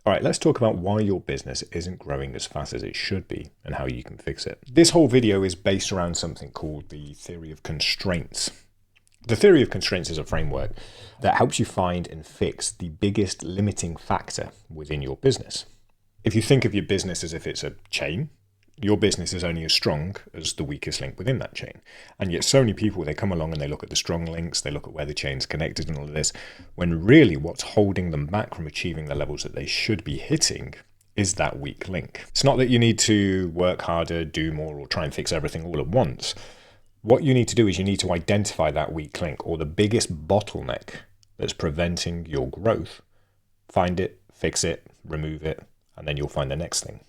All right, let's talk about why your business isn't growing as fast as it should be and how you can fix it. This whole video is based around something called the theory of constraints. The theory of constraints is a framework that helps you find and fix the biggest limiting factor within your business. If you think of your business as if it's a chain, your business is only as strong as the weakest link within that chain. And yet so many people, they come along and they look at the strong links, they look at where the chain's connected and all of this, when really what's holding them back from achieving the levels that they should be hitting is that weak link. It's not that you need to work harder, do more, or try and fix everything all at once. What you need to do is you need to identify that weak link or the biggest bottleneck that's preventing your growth. Find it, fix it, remove it, and then you'll find the next thing.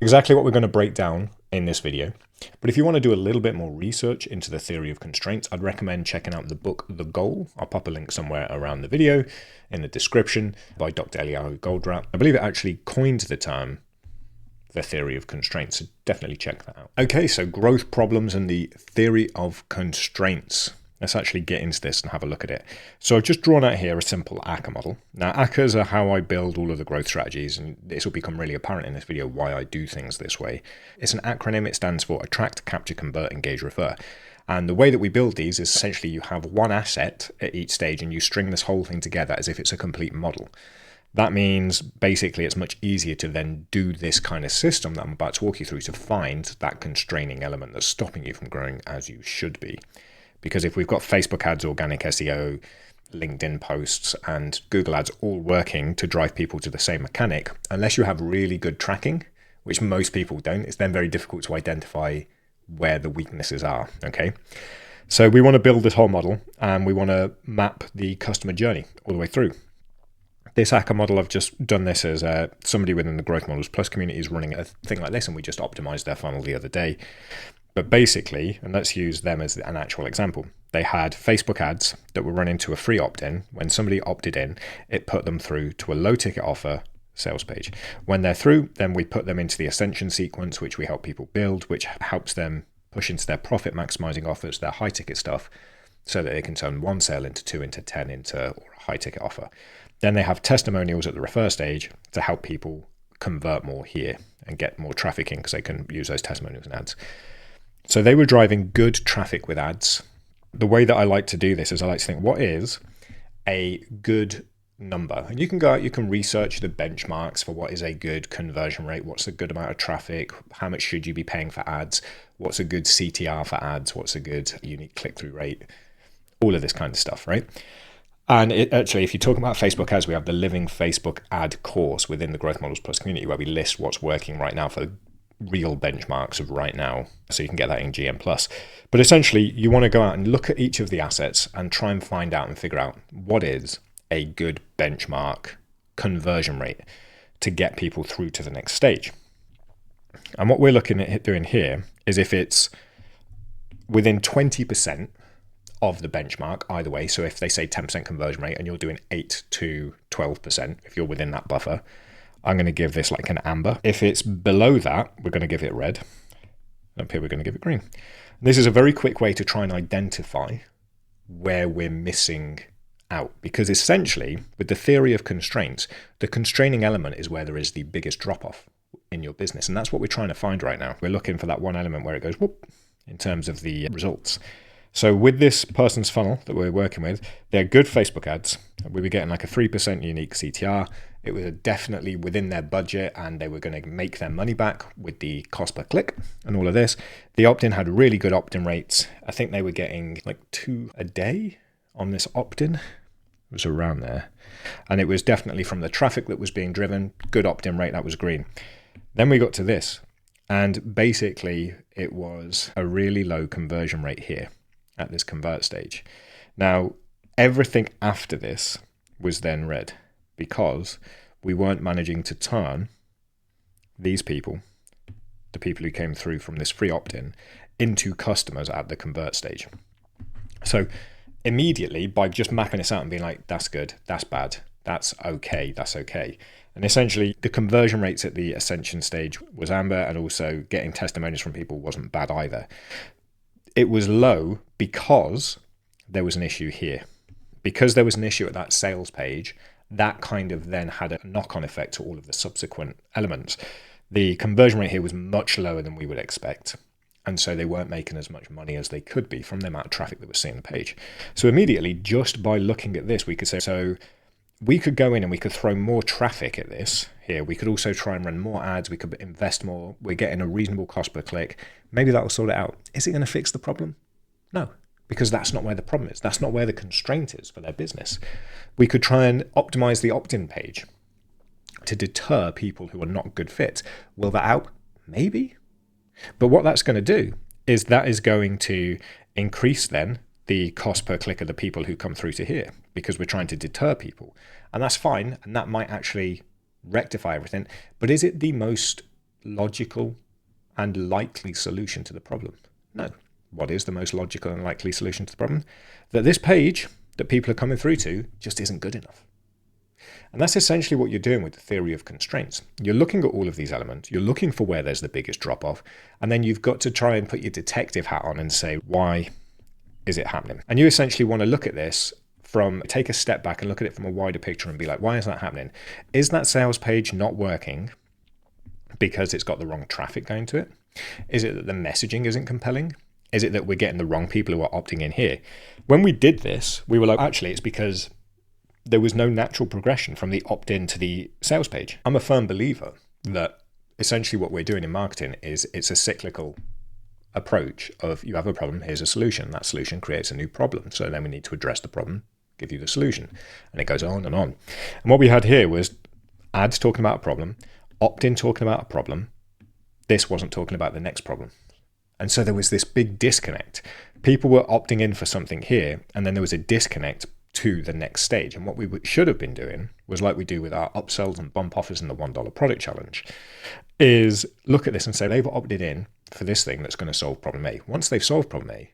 Exactly what we're going to break down in this video. But if you want to do a little bit more research into the theory of constraints, I'd recommend checking out the book, The Goal. I'll pop a link somewhere around the video in the description by Dr. Eliyahu Goldratt. I believe it actually coined the term, the theory of constraints. So definitely check that out. Okay, so growth problems and the theory of constraints. Let's actually get into this and have a look at it. So I've just drawn out here a simple ACCA model. Now ACCAs are how I build all of the growth strategies, and this will become really apparent in this video why I do things this way. It's an acronym. It stands for Attract, Capture, Convert, Engage, Refer. And the way that we build these is essentially you have one asset at each stage and you string this whole thing together as if it's a complete model. That means basically it's much easier to then do this kind of system that I'm about to walk you through to find that constraining element that's stopping you from growing as you should be. Because if we've got Facebook ads, organic SEO, LinkedIn posts, and Google ads all working to drive people to the same mechanic, unless you have really good tracking, which most people don't, it's then very difficult to identify where the weaknesses are, okay? So we want to build this whole model and we want to map the customer journey all the way through. This ACCA model, I've just done this as somebody within the Growth Models Plus community is running a thing like this, and we just optimized their funnel the other day. But basically, and let's use them as an actual example, they had Facebook ads that were running to a free opt-in. When somebody opted in, it put them through to a low ticket offer sales page. When they're through, then we put them into the ascension sequence, which we help people build, which helps them push into their profit maximizing offers, their high ticket stuff, so that they can turn one sale into 2, into 10, into a high ticket offer. Then they have testimonials at the refer stage to help people convert more here and get more traffic in because they can use those testimonials and ads. So they were driving good traffic with ads. The way that I like to do this is I like to think, what is a good number? And you can go out, you can research the benchmarks for what is a good conversion rate, what's a good amount of traffic, how much should you be paying for ads, what's a good CTR for ads, what's a good unique click-through rate, all of this kind of stuff, right? And actually, if you talk about Facebook ads, we have the Living Facebook Ad course within the Growth Models Plus community where we list what's working right now for real benchmarks of right now. So you can get that in GM Plus. But essentially, you want to go out and look at each of the assets and try and find out and figure out what is a good benchmark conversion rate to get people through to the next stage. And what we're looking at doing here is if it's within 20% of the benchmark either way. So if they say 10% conversion rate and you're doing 8 to 12%, if you're within that buffer, I'm going to give this like an amber. If it's below that, we're going to give it red. Up here, we're going to give it green. This is a very quick way to try and identify where we're missing out, because essentially with the theory of constraints, the constraining element is where there is the biggest drop off in your business. And that's what we're trying to find right now. We're looking for that one element where it goes whoop in terms of the results. So with this person's funnel that we're working with, they're good Facebook ads. We were getting like a 3% unique CTR. It was definitely within their budget and they were going to make their money back with the cost per click and all of this. The opt-in had really good opt-in rates. I think they were getting like 2 a day on this opt-in. It was around there. And it was definitely from the traffic that was being driven, good opt-in rate, that was green. Then we got to this. And basically it was a really low conversion rate here at this convert stage. Now, everything after this was then red because we weren't managing to turn these people, the people who came through from this free opt-in, into customers at the convert stage. So immediately by just mapping this out and being like, that's good, that's bad, that's okay, that's okay. And essentially the conversion rates at the ascension stage was amber, and also getting testimonials from people wasn't bad either. It was low because there was an issue here. Because there was an issue at that sales page that kind of then had a knock-on effect to all of the subsequent elements. The conversion rate here was much lower than we would expect. And so they weren't making as much money as they could be from the amount of traffic that was seeing the page. So immediately, just by looking at this, we could say, so we could go in and we could throw more traffic at this here. We could also try and run more ads. We could invest more. We're getting a reasonable cost per click. Maybe that will sort it out. Is it going to fix the problem? No, because that's not where the problem is. That's not where the constraint is for their business. We could try and optimize the opt-in page to deter people who are not good fits. Will that help? Maybe. But what that's going to do is that is going to increase then the cost per click of the people who come through to here, because we're trying to deter people. And that's fine. And that might actually rectify everything. But is it the most logical and likely solution to the problem? No. What is the most logical and likely solution to the problem? That this page that people are coming through to just isn't good enough. And that's essentially what you're doing with the theory of constraints. You're looking at all of these elements. You're looking for where there's the biggest drop-off. And then you've got to try and put your detective hat on and say, why is it happening? And you essentially want to look at this take a step back and look at it from a wider picture and be like, why is that happening? Is that sales page not working because it's got the wrong traffic going to it? Is it that the messaging isn't compelling? Is it that we're getting the wrong people who are opting in here? When we did this, we were like, actually, it's because there was no natural progression from the opt-in to the sales page. I'm a firm believer that essentially what we're doing in marketing is it's a cyclical approach of you have a problem, here's a solution. That solution creates a new problem. So then we need to address the problem, give you the solution. And it goes on and on. And what we had here was ads talking about a problem, opt-in talking about a problem. This wasn't talking about the next problem. And so there was this big disconnect. People were opting in for something here, and then there was a disconnect to the next stage. And what we should have been doing was like we do with our upsells and bump offers in the $1 product challenge, is look at this and say they've opted in for this thing that's going to solve problem A. Once they've solved problem A,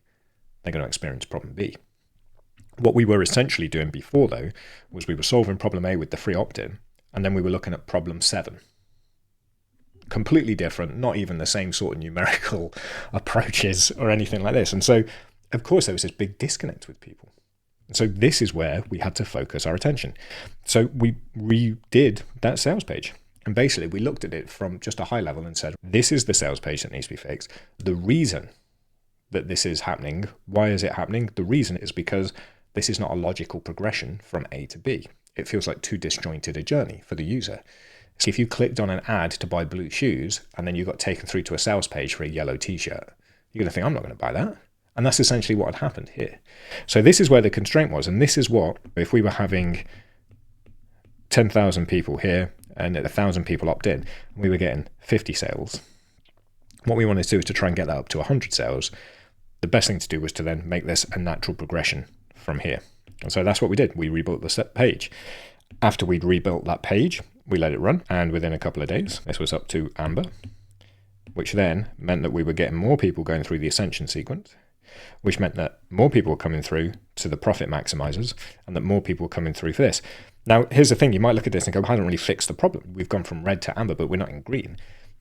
they're going to experience problem B. What we were essentially doing before, though, was we were solving problem A with the free opt-in, and then we were looking at problem 7. Completely different, not even the same sort of numerical approaches or anything like this. And so, of course, there was this big disconnect with people. So this is where we had to focus our attention. So we redid that sales page. And basically, we looked at it from just a high level and said, this is the sales page that needs to be fixed. The reason that this is happening, why is it happening? The reason is because this is not a logical progression from A to B. It feels like too disjointed a journey for the user. So if you clicked on an ad to buy blue shoes and then you got taken through to a sales page for a yellow t-shirt, you're going to think, I'm not going to buy that. And that's essentially what had happened here. So this is where the constraint was. And this is what, if we were having 10,000 people here and 1,000 people opt in, and we were getting 50 sales, what we wanted to do is to try and get that up to 100 sales. The best thing to do was to then make this a natural progression from here. And so that's what we did. We rebuilt the page. After we'd rebuilt that page, we let it run. And within a couple of days, this was up to amber, which then meant that we were getting more people going through the ascension sequence, which meant that more people were coming through to the profit maximizers and that more people were coming through for this. Now, here's the thing. You might look at this and go, I haven't really fixed the problem. We've gone from red to amber, but we're not in green.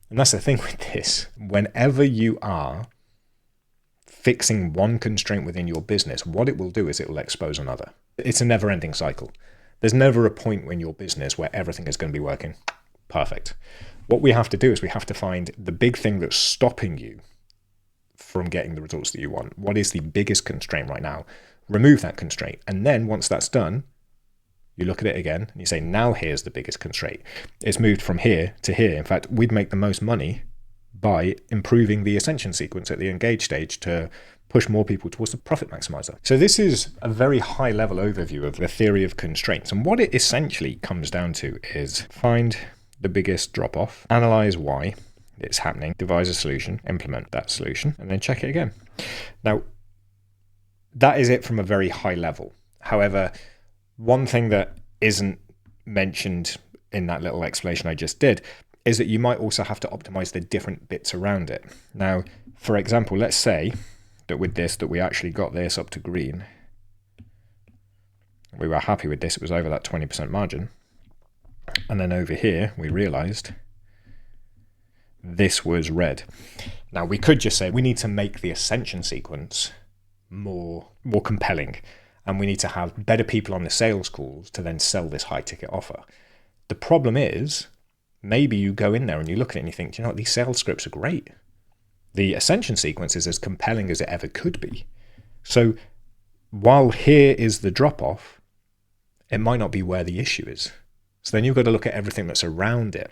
And that's the thing with this. Whenever you are fixing one constraint within your business, what it will do is it will expose another. It's a never-ending cycle. There's never a point in your business where everything is going to be working perfect. What we have to do is we have to find the big thing that's stopping you from getting the results that you want. What is the biggest constraint right now? Remove that constraint. And then once that's done, you look at it again and you say, now here's the biggest constraint. It's moved from here to here. In fact, we'd make the most money by improving the ascension sequence at the engage stage to push more people towards the profit maximizer. So this is a very high level overview of the theory of constraints. And what it essentially comes down to is find the biggest drop off, analyze why it's happening, devise a solution, implement that solution, and then check it again. Now, that is it from a very high level. However, one thing that isn't mentioned in that little explanation I just did is that you might also have to optimize the different bits around it. Now, for example, let's say that with this, that we actually got this up to green. We were happy with this. It was over that 20% margin. And then over here, we realized this was red. Now, we could just say we need to make the ascension sequence more compelling. and we need to have better people on the sales calls to then sell this high ticket offer. The problem is, maybe you go in there and you look at it and you think, you know what, these sales scripts are great. The ascension sequence is as compelling as it ever could be. So while here is the drop off, it might not be where the issue is. So then you've got to look at everything that's around it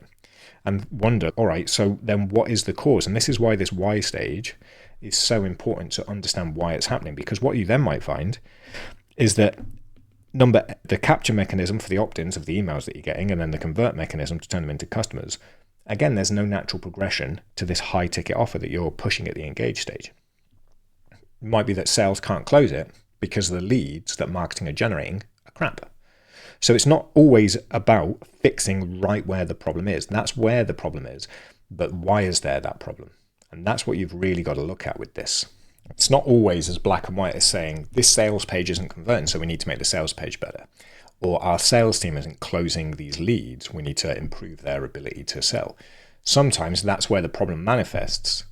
and wonder, all right, so then what is the cause? And this is why this why stage is so important, to understand why it's happening. Because what you then might find is that the capture mechanism for the opt-ins of the emails that you're getting, and then the convert mechanism to turn them into customers. Again, there's no natural progression to this high ticket offer that you're pushing at the engage stage. It might be that sales can't close it because the leads that marketing are generating are crap. So it's not always about fixing right where the problem is. That's where the problem is. But why is there that problem? And that's what you've really got to look at with this. It's not always as black and white as saying this sales page isn't converting, so we need to make the sales page better. Or our sales team isn't closing these leads, we need to improve their ability to sell. Sometimes that's where the problem manifests,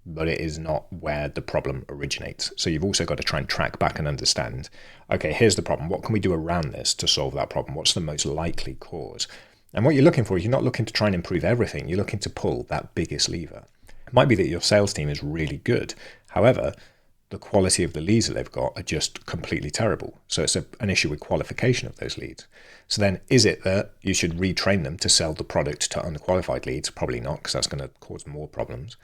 but it is not where the problem originates. So you've also got to try and track back and understand, okay, here's the problem. What can we do around this to solve that problem? What's the most likely cause? And what you're looking for is, you're not looking to try and improve everything. You're looking to pull that biggest lever. It might be that your sales team is really good. However, the quality of the leads that they've got are just completely terrible. So it's an issue with qualification of those leads. So then is it that you should retrain them to sell the product to unqualified leads? Probably not, because that's going to cause more problems.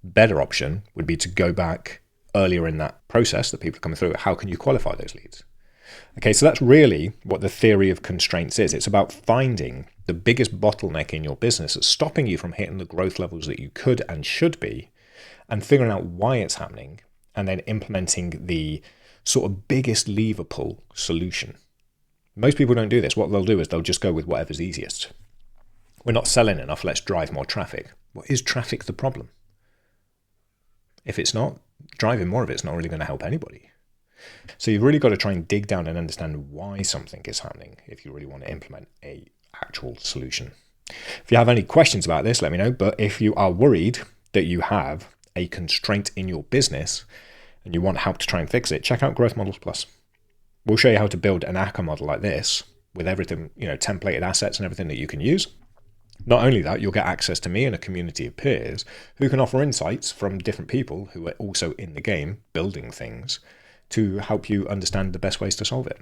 Better option would be to go back earlier in that process that people are coming through. How can you qualify those leads? Okay, so that's really what the theory of constraints is. It's about finding the biggest bottleneck in your business that's stopping you from hitting the growth levels that you could and should be, and figuring out why it's happening, and then implementing the sort of biggest lever pull solution. Most people don't do this. What they'll do is they'll just go with whatever's easiest. We're not selling enough, let's drive more traffic. Well, is traffic the problem? If it's not, driving more of it's not really going to help anybody. So you've really got to try and dig down and understand why something is happening if you really want to implement a actual solution. If you have any questions about this, let me know. But if you are worried that you have a constraint in your business and you want help to try and fix it, check out Growth Models Plus. We'll show you how to build an ACA model like this with everything, templated assets and everything that you can use. Not only that, you'll get access to me and a community of peers who can offer insights from different people who are also in the game building things to help you understand the best ways to solve it.